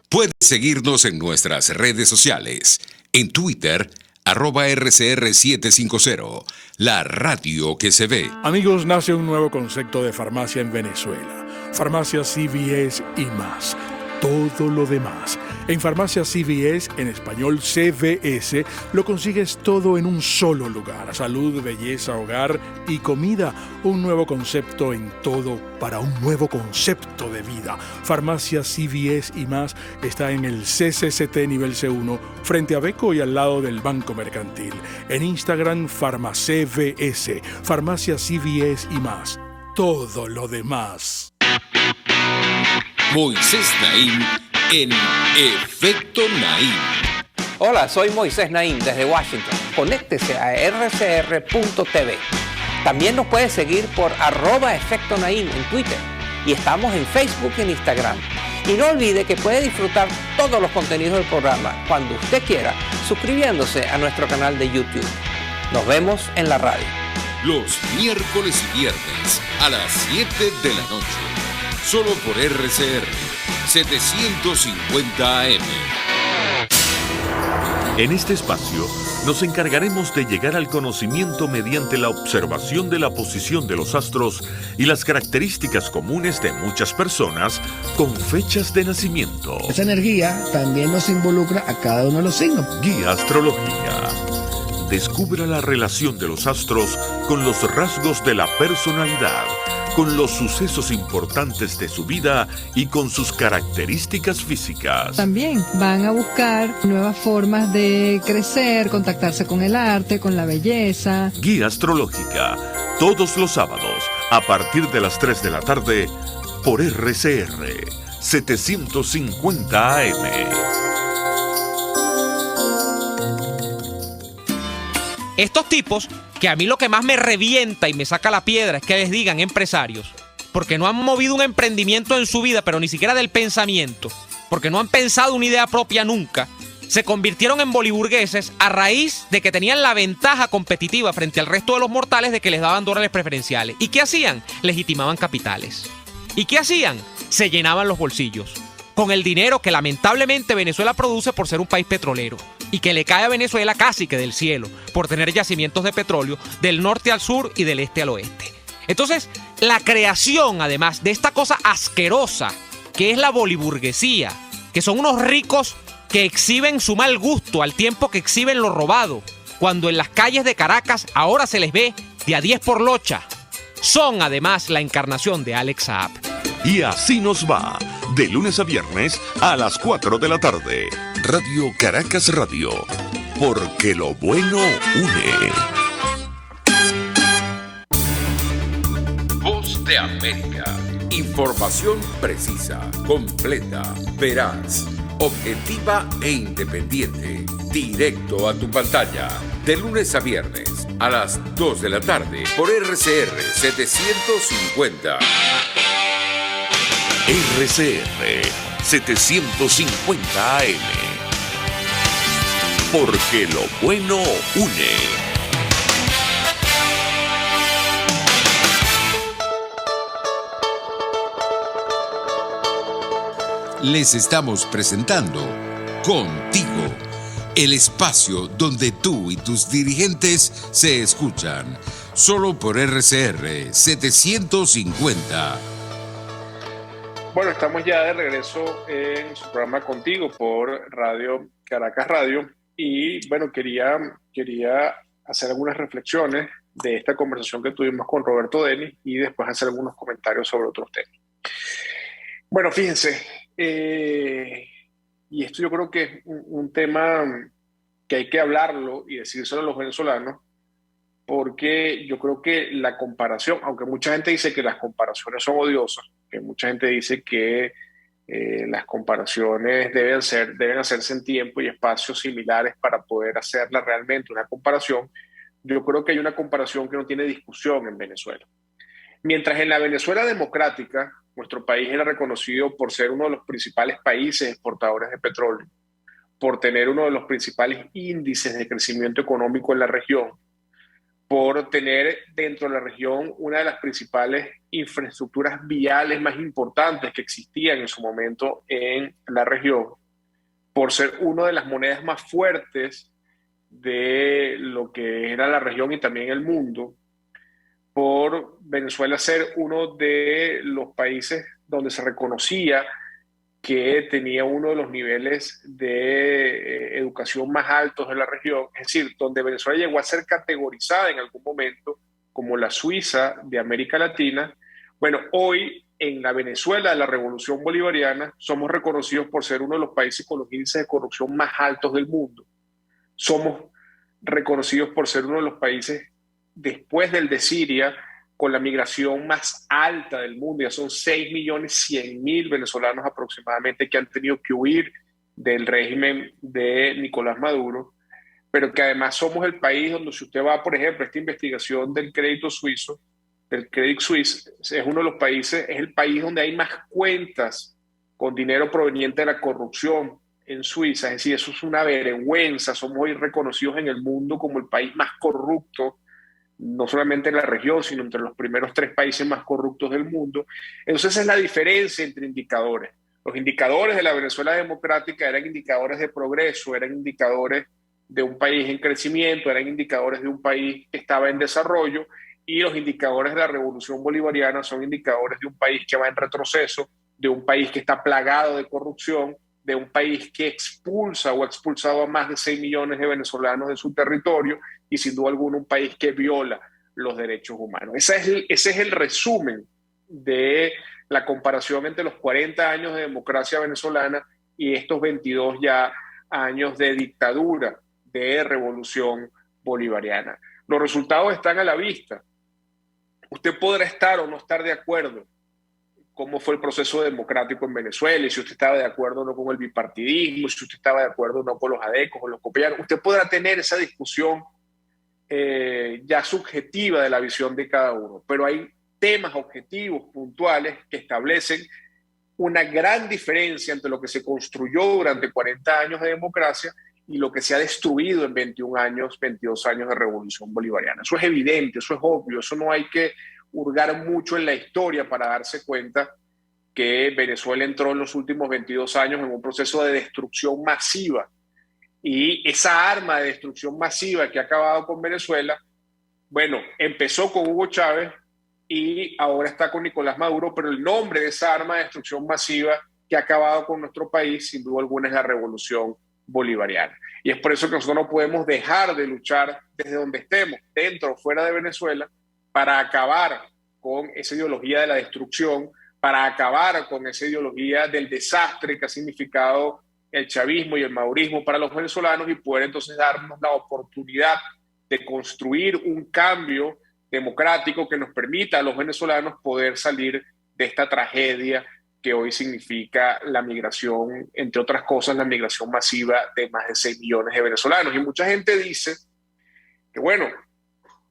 Puedes seguirnos en nuestras redes sociales. En Twitter, @RCR750, la radio que se ve. Amigos, nace un nuevo concepto de farmacia en Venezuela. Farmacia CVS y más. Todo lo demás. En Farmacia CVS, en español CVS, lo consigues todo en un solo lugar. Salud, belleza, hogar y comida. Un nuevo concepto en todo para un nuevo concepto de vida. Farmacia CVS y más está en el CCCT nivel C1, frente a Beco y al lado del Banco Mercantil. En Instagram, FarmaCVS. Farmacia CVS y más. Todo lo demás. Moisés Naim en Efecto Naim. Hola, soy Moisés Naim desde Washington. Conéctese a rcr.tv. También nos puede seguir por @Efecto Naim en Twitter. Y estamos en Facebook y en Instagram. Y no olvide que puede disfrutar todos los contenidos del programa cuando usted quiera, suscribiéndose a nuestro canal de YouTube. Nos vemos en la radio. Los miércoles y viernes a las 7 de la noche. Solo por RCR 750 AM. En este espacio nos encargaremos de llegar al conocimiento mediante la observación de la posición de los astros y las características comunes de muchas personas con fechas de nacimiento. Esa energía también nos involucra a cada uno de los signos. Guía Astrológica. Descubra la relación de los astros con los rasgos de la personalidad, con los sucesos importantes de su vida y con sus características físicas. También van a buscar nuevas formas de crecer, contactarse con el arte, con la belleza. Guía Astrológica, todos los sábados, a partir de las 3 de la tarde, por RCR 750 AM. Estos tipos, que a mí lo que más me revienta y me saca la piedra es que les digan empresarios, porque no han movido un emprendimiento en su vida, pero ni siquiera del pensamiento, porque no han pensado una idea propia nunca, se convirtieron en boliburgueses a raíz de que tenían la ventaja competitiva frente al resto de los mortales de que les daban dólares preferenciales. ¿Y qué hacían? Legitimaban capitales. ¿Y qué hacían? Se llenaban los bolsillos con el dinero que lamentablemente Venezuela produce por ser un país petrolero y que le cae a Venezuela casi que del cielo por tener yacimientos de petróleo del norte al sur y del este al oeste. Entonces, la creación, además de esta cosa asquerosa que es la boliburguesía, que son unos ricos que exhiben su mal gusto al tiempo que exhiben lo robado, cuando en las calles de Caracas ahora se les ve de a 10 por locha, son además la encarnación de Alex Saab. Y así nos va, de lunes a viernes a las 4 de la tarde. Radio Caracas Radio, porque lo bueno une. Voz de América. Información precisa, completa, veraz, objetiva e independiente. Directo a tu pantalla. De lunes a viernes a las 2 de la tarde por RCR 750. RCR 750 AM. Porque lo bueno une. Les estamos presentando Contigo, el espacio donde tú y tus dirigentes se escuchan, solo por RCR 750. Bueno, estamos ya de regreso en su programa Contigo por Radio Caracas Radio y bueno, quería hacer algunas reflexiones de esta conversación que tuvimos con Roberto Denis y después hacer algunos comentarios sobre otros temas. Bueno, fíjense, y esto yo creo que es un tema que hay que hablarlo y decírselo a los venezolanos, porque yo creo que la comparación, aunque mucha gente dice que las comparaciones son odiosas, que mucha gente dice que las comparaciones deben hacerse en tiempo y espacios similares para poder hacerla realmente una comparación, yo creo que hay una comparación que no tiene discusión en Venezuela. Mientras en la Venezuela democrática, nuestro país era reconocido por ser uno de los principales países exportadores de petróleo, por tener uno de los principales índices de crecimiento económico en la región, por tener dentro de la región una de las principales infraestructuras viales más importantes que existían en su momento en la región, por ser una de las monedas más fuertes de lo que era la región y también el mundo, por Venezuela ser uno de los países donde se reconocía que tenía uno de los niveles de educación más altos de la región, es decir, donde Venezuela llegó a ser categorizada en algún momento como la Suiza de América Latina. Bueno, hoy en la Venezuela de la Revolución Bolivariana somos reconocidos por ser uno de los países con los índices de corrupción más altos del mundo. Somos reconocidos por ser uno de los países después del de Siria, con la migración más alta del mundo. Ya son 6.100.000 venezolanos aproximadamente que han tenido que huir del régimen de Nicolás Maduro, pero que además somos el país donde, si usted va, por ejemplo, a esta investigación del crédito suizo, del Credit Suisse, es uno de los países, es el país donde hay más cuentas con dinero proveniente de la corrupción en Suiza. Es decir, eso es una vergüenza. Somos hoy reconocidos en el mundo como el país más corrupto, no solamente en la región, sino entre los primeros 3 países más corruptos del mundo. Entonces esa es la diferencia entre indicadores. Los indicadores de la Venezuela democrática eran indicadores de progreso, eran indicadores de un país en crecimiento, eran indicadores de un país que estaba en desarrollo, y los indicadores de la Revolución Bolivariana son indicadores de un país que va en retroceso, de un país que está plagado de corrupción, de un país que expulsa o ha expulsado a más de 6 millones de venezolanos de su territorio y sin duda alguna un país que viola los derechos humanos. Ese es el resumen de la comparación entre los 40 años de democracia venezolana y estos 22 ya años de dictadura, de revolución bolivariana. Los resultados están a la vista. Usted podrá estar o no estar de acuerdo cómo fue el proceso democrático en Venezuela, y si usted estaba de acuerdo o no con el bipartidismo, si usted estaba de acuerdo o no con los adecos o los copianos. Usted podrá tener esa discusión ya subjetiva de la visión de cada uno, pero hay temas objetivos, puntuales, que establecen una gran diferencia entre lo que se construyó durante 40 años de democracia y lo que se ha destruido en 21 años, 22 años de revolución bolivariana. Eso es evidente, eso es obvio, eso no hay que hurgar mucho en la historia para darse cuenta que Venezuela entró en los últimos 22 años en un proceso de destrucción masiva. Y esa arma de destrucción masiva que ha acabado con Venezuela, bueno, empezó con Hugo Chávez y ahora está con Nicolás Maduro, pero el nombre de esa arma de destrucción masiva que ha acabado con nuestro país, sin duda alguna, es la revolución bolivariana. Y es por eso que nosotros no podemos dejar de luchar desde donde estemos, dentro o fuera de Venezuela, para acabar con esa ideología de la destrucción, para acabar con esa ideología del desastre que ha significado el chavismo y el madurismo para los venezolanos y poder entonces darnos la oportunidad de construir un cambio democrático que nos permita a los venezolanos poder salir de esta tragedia que hoy significa la migración, entre otras cosas, la migración masiva de más de 6 millones de venezolanos. Y mucha gente dice que, bueno,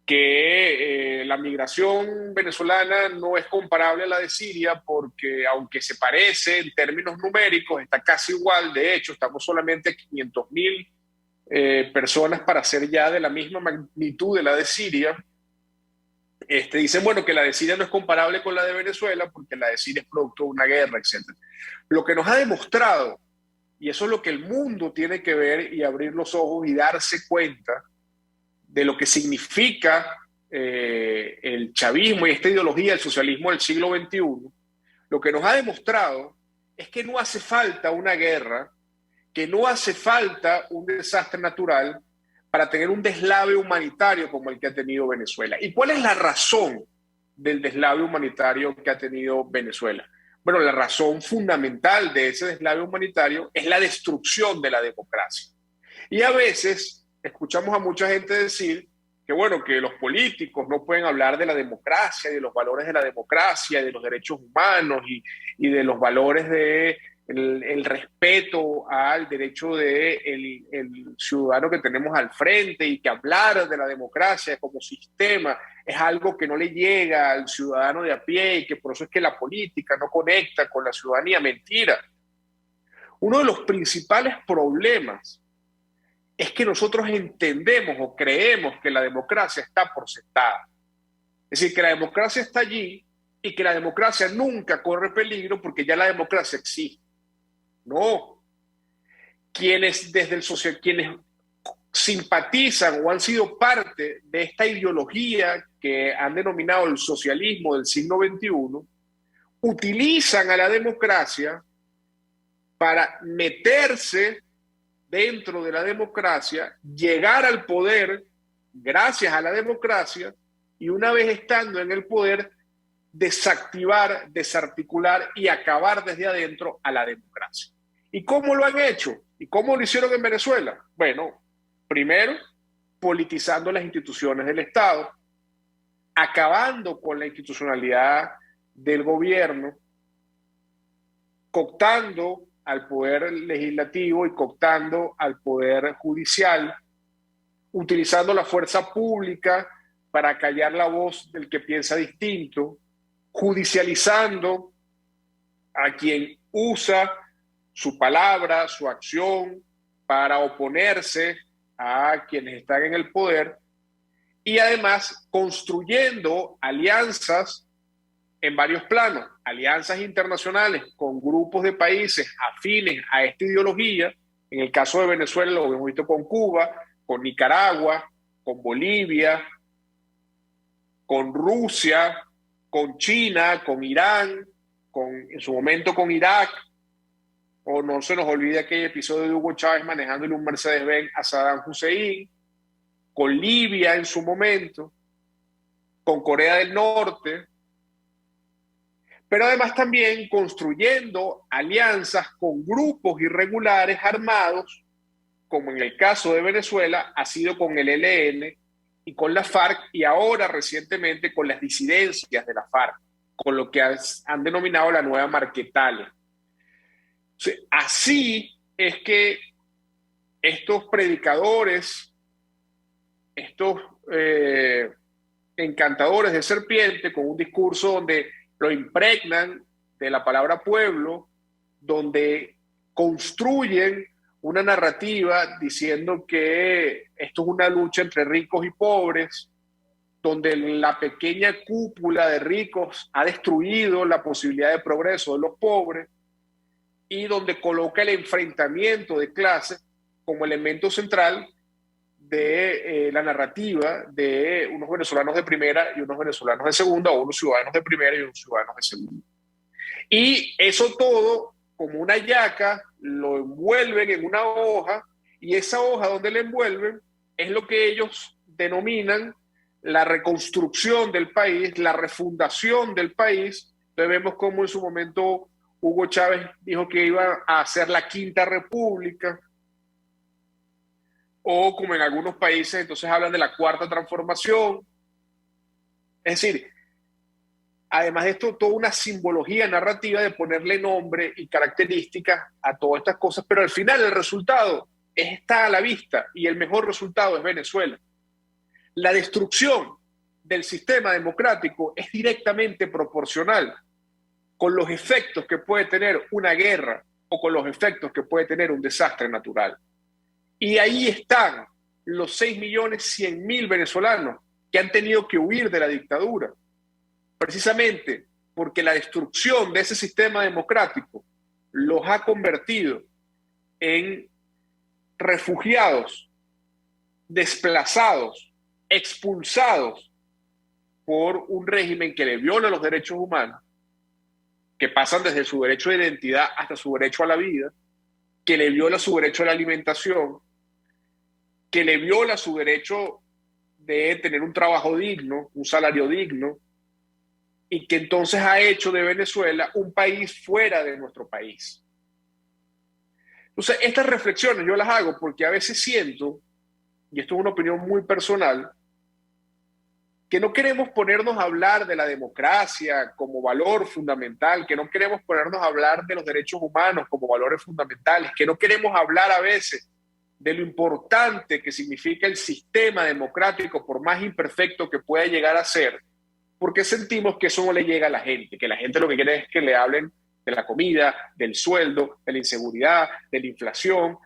que la migración venezolana no es comparable a la de Siria porque, aunque se parece en términos numéricos, está casi igual. De hecho, estamos solamente a 500.000 personas para ser ya de la misma magnitud de la de Siria. Dicen, bueno, que la de Siria no es comparable con la de Venezuela porque la de Siria es producto de una guerra, etc. Lo que nos ha demostrado, y eso es lo que el mundo tiene que ver y abrir los ojos y darse cuenta de lo que significa el chavismo y esta ideología del socialismo del siglo XXI, lo que nos ha demostrado es que no hace falta una guerra, que no hace falta un desastre natural para tener un deslave humanitario como el que ha tenido Venezuela. ¿Y cuál es la razón del deslave humanitario que ha tenido Venezuela? Bueno, la razón fundamental de ese deslave humanitario es la destrucción de la democracia. Y a veces escuchamos a mucha gente decir que, bueno, que los políticos no pueden hablar de la democracia y de los valores de la democracia y de los derechos humanos y de los valores de el respeto al derecho del el ciudadano que tenemos al frente, y que hablar de la democracia como sistema es algo que no le llega al ciudadano de a pie y que por eso es que la política no conecta con la ciudadanía. Mentira. Uno de los principales problemas es que nosotros entendemos o creemos que la democracia está por sentada. Es decir, que la democracia está allí y que la democracia nunca corre peligro porque ya la democracia existe. No. Quienes quienes simpatizan o han sido parte de esta ideología que han denominado el socialismo del siglo XXI, utilizan a la democracia para meterse dentro de la democracia, llegar al poder gracias a la democracia y, una vez estando en el poder, desactivar, desarticular y acabar desde adentro a la democracia. ¿Y cómo lo han hecho? ¿Y cómo lo hicieron en Venezuela? Bueno, primero, politizando las instituciones del Estado, acabando con la institucionalidad del gobierno, cooptando al poder legislativo y cooptando al poder judicial, utilizando la fuerza pública para callar la voz del que piensa distinto, judicializando a quien usa su palabra, su acción para oponerse a quienes están en el poder, y además construyendo alianzas en varios planos, alianzas internacionales con grupos de países afines a esta ideología. En el caso de Venezuela lo hemos visto con Cuba, con Nicaragua, con Bolivia, con Rusia, con China, con Irán, en su momento con Irak, o no se nos olvide aquel episodio de Hugo Chávez manejándole un Mercedes-Benz a Saddam Hussein, con Libia en su momento, con Corea del Norte, pero además también construyendo alianzas con grupos irregulares armados, como en el caso de Venezuela ha sido con el ELN y con la FARC, y ahora recientemente con las disidencias de la FARC, con lo que han denominado la nueva Marquetalia. Así es que estos predicadores, estos encantadores de serpiente con un discurso donde lo impregnan de la palabra pueblo, donde construyen una narrativa diciendo que esto es una lucha entre ricos y pobres, donde la pequeña cúpula de ricos ha destruido la posibilidad de progreso de los pobres y donde coloca el enfrentamiento de clases como elemento central de la narrativa de unos venezolanos de primera y unos venezolanos de segunda, o unos ciudadanos de primera y unos ciudadanos de segunda. Y eso todo, como una yaca, lo envuelven en una hoja, y esa hoja donde le envuelven es lo que ellos denominan la reconstrucción del país, la refundación del país. Entonces vemos cómo en su momento Hugo Chávez dijo que iba a hacer la Quinta República, o como en algunos países entonces hablan de la Cuarta Transformación. Es decir, además de esto, toda una simbología narrativa de ponerle nombre y características a todas estas cosas, pero al final el resultado está a la vista, y el mejor resultado es Venezuela. La destrucción del sistema democrático es directamente proporcional con los efectos que puede tener una guerra o con los efectos que puede tener un desastre natural. Y ahí están los 6.100.000 venezolanos que han tenido que huir de la dictadura, precisamente porque la destrucción de ese sistema democrático los ha convertido en refugiados, desplazados, expulsados por un régimen que le viola los derechos humanos, que pasan desde su derecho de identidad hasta su derecho a la vida, que le viola su derecho a la alimentación, que le viola su derecho de tener un trabajo digno, un salario digno, y que entonces ha hecho de Venezuela un país fuera de nuestro país. Entonces, estas reflexiones yo las hago porque a veces siento, y esto es una opinión muy personal, que no queremos ponernos a hablar de la democracia como valor fundamental, que no queremos ponernos a hablar de los derechos humanos como valores fundamentales, que no queremos hablar a veces de lo importante que significa el sistema democrático, por más imperfecto que pueda llegar a ser, porque sentimos que eso no le llega a la gente, que la gente lo que quiere es que le hablen de la comida, del sueldo, de la inseguridad, de la inflación,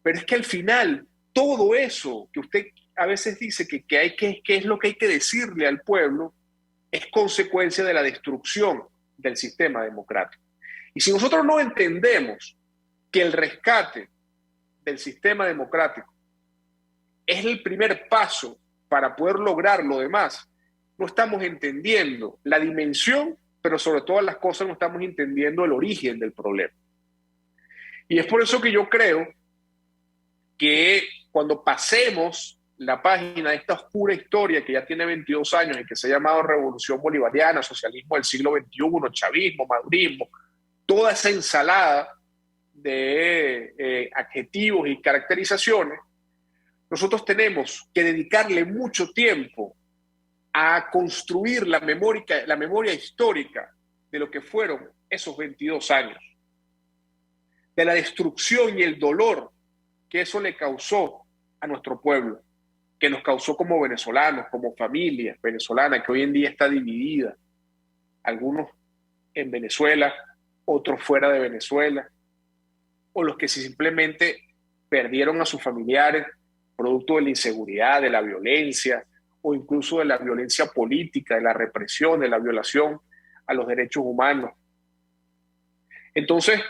pero es que al final todo eso que usted a veces dice que es lo que hay que decirle al pueblo, es consecuencia de la destrucción del sistema democrático. Y si nosotros no entendemos que el rescate del sistema democrático es el primer paso para poder lograr lo demás, no estamos entendiendo la dimensión, pero sobre todas las cosas no estamos entendiendo el origen del problema. Y es por eso que yo creo que cuando pasemos la página de esta oscura historia que ya tiene 22 años y que se ha llamado Revolución Bolivariana, socialismo del siglo XXI, chavismo, madurismo, toda esa ensalada de adjetivos y caracterizaciones, nosotros tenemos que dedicarle mucho tiempo a construir la memoria histórica de lo que fueron esos 22 años, de la destrucción y el dolor que eso le causó a nuestro pueblo, que nos causó como venezolanos, como familia venezolana, que hoy en día está dividida, algunos en Venezuela, otros fuera de Venezuela, o los que simplemente perdieron a sus familiares producto de la inseguridad, de la violencia, o incluso de la violencia política, de la represión, de la violación a los derechos humanos. Entonces,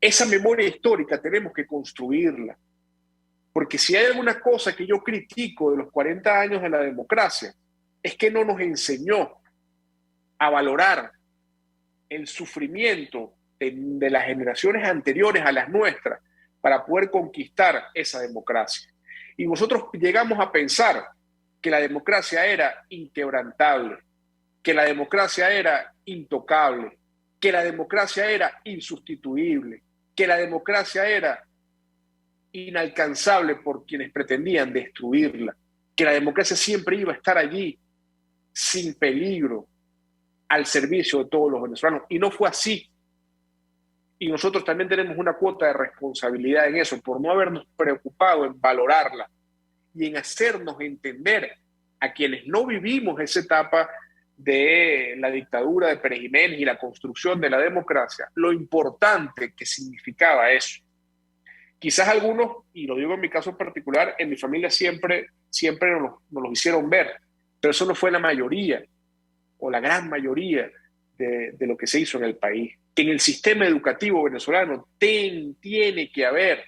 esa memoria histórica tenemos que construirla, porque si hay alguna cosa que yo critico de los 40 años de la democracia, es que no nos enseñó a valorar el sufrimiento de las generaciones anteriores a las nuestras para poder conquistar esa democracia. Y nosotros llegamos a pensar que la democracia era inquebrantable, que la democracia era intocable, que la democracia era insustituible, que la democracia era inalcanzable por quienes pretendían destruirla, que la democracia siempre iba a estar allí, sin peligro, al servicio de todos los venezolanos. Y no fue así. Y nosotros también tenemos una cuota de responsabilidad en eso, por no habernos preocupado en valorarla y en hacernos entender a quienes no vivimos esa etapa de la dictadura de Pérez Jiménez y la construcción de la democracia, lo importante que significaba eso. Quizás algunos, y lo digo en mi caso particular, en mi familia siempre nos lo hicieron ver, pero eso no fue la mayoría o la gran mayoría de lo que se hizo en el país. Que en el sistema educativo venezolano tiene que haber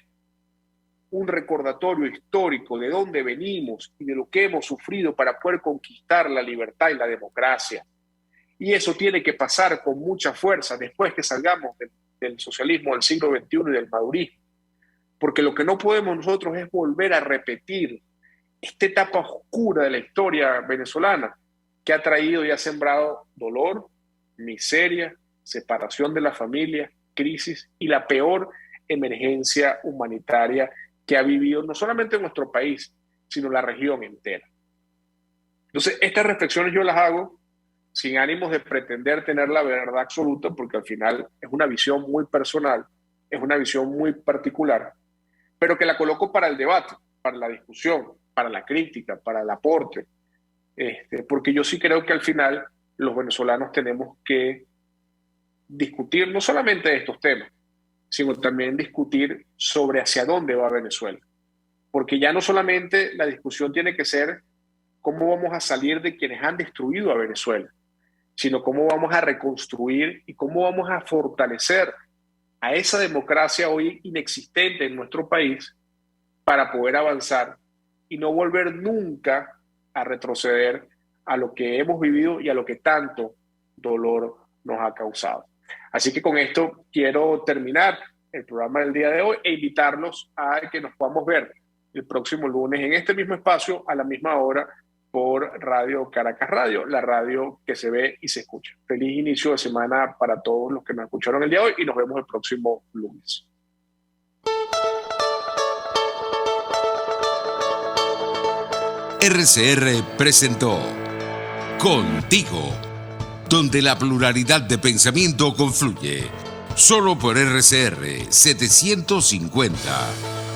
un recordatorio histórico de dónde venimos y de lo que hemos sufrido para poder conquistar la libertad y la democracia. Y eso tiene que pasar con mucha fuerza después que salgamos del socialismo del siglo XXI y del madurismo. Porque lo que no podemos nosotros es volver a repetir esta etapa oscura de la historia venezolana que ha traído y ha sembrado dolor, miseria, separación de la familia, crisis y la peor emergencia humanitaria que ha vivido no solamente nuestro país, sino la región entera. Entonces, estas reflexiones yo las hago sin ánimos de pretender tener la verdad absoluta, porque al final es una visión muy personal, es una visión muy particular, pero que la coloco para el debate, para la discusión, para la crítica, para el aporte, porque yo sí creo que al final los venezolanos tenemos que discutir no solamente de estos temas, sino también discutir sobre hacia dónde va Venezuela. Porque ya no solamente la discusión tiene que ser cómo vamos a salir de quienes han destruido a Venezuela, sino cómo vamos a reconstruir y cómo vamos a fortalecer a esa democracia hoy inexistente en nuestro país para poder avanzar y no volver nunca a retroceder a lo que hemos vivido y a lo que tanto dolor nos ha causado. Así que con esto quiero terminar el programa del día de hoy e invitarlos a que nos podamos ver el próximo lunes en este mismo espacio a la misma hora por Radio Caracas Radio, la radio que se ve y se escucha. Feliz inicio de semana para todos los que nos escucharon el día de hoy y nos vemos el próximo lunes. RCR presentó Contigo, donde la pluralidad de pensamiento confluye. Solo por RCR 750.